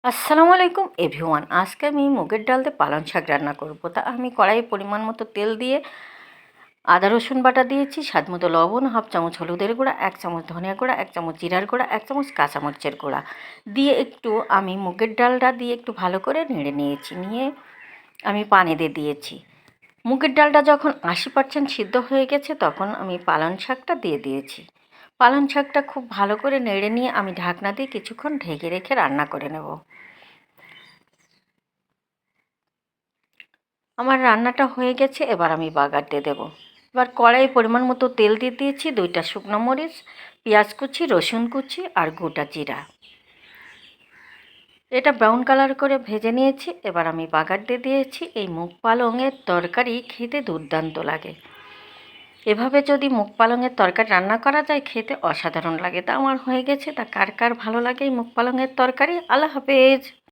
আসসালামু আলাইকুম এভরিওয়ান। আজকে আমি মুগের ডাল দিয়ে পালং শাক রান্না করব। তা আমি কড়াইয়ে পরিমাণ মতো তেল দিয়ে আদা রসুন বাটা দিয়েছি, স্বাদ মতো লবণ, হাফ চামচ হলুদের গুঁড়া, 1 চামচ ধনিয়া গুঁড়া, 1 চামচ জিরার গুঁড়া, 1 চামচ কাঁচামরিচের গুঁড়া দিয়ে একটু আমি মুগের ডালটা দিয়ে একটু ভালো করে নেড়ে নিয়েছি। নিয়ে আমি পানি দিয়ে দিয়েছি। মুগের ডালটা যখন 80% সিদ্ধ হয়ে গেছে তখন আমি পালং শাকটা দিয়ে দিয়েছি। পালং শাকটা খুব ভালো করে নেড়ে নিয়ে আমি ঢাকনা দিয়ে কিছুক্ষণ ঢেকে রেখে রান্না করে নেব। আমার রান্নাটা হয়ে গেছে, এবার আমি বাগার দিয়ে দেবো। এবার কড়াইয়ে পরিমাণ মতো তেল দিয়ে দিয়েছি, 2টা শুকনো মরিচ, পেঁয়াজ কুচি, রসুন কুচি আর গোটা জিরা। এটা ব্রাউন কালার করে ভেজে নিয়েছি। এবার আমি বাগার দিয়ে দিয়েছি। এই মুগ পালংয়ের তরকারি খেতে দুর্দান্ত লাগে। এভাবে যদি মুগ পালংয়ের তরকারি রান্না করা যায় খেতে অসাধারণ লাগে। তা আমার হয়ে গেছে। তা কার কার ভালো লাগে এই মুগ পালংয়ের তরকারি? আল্লাহ হাফেজ।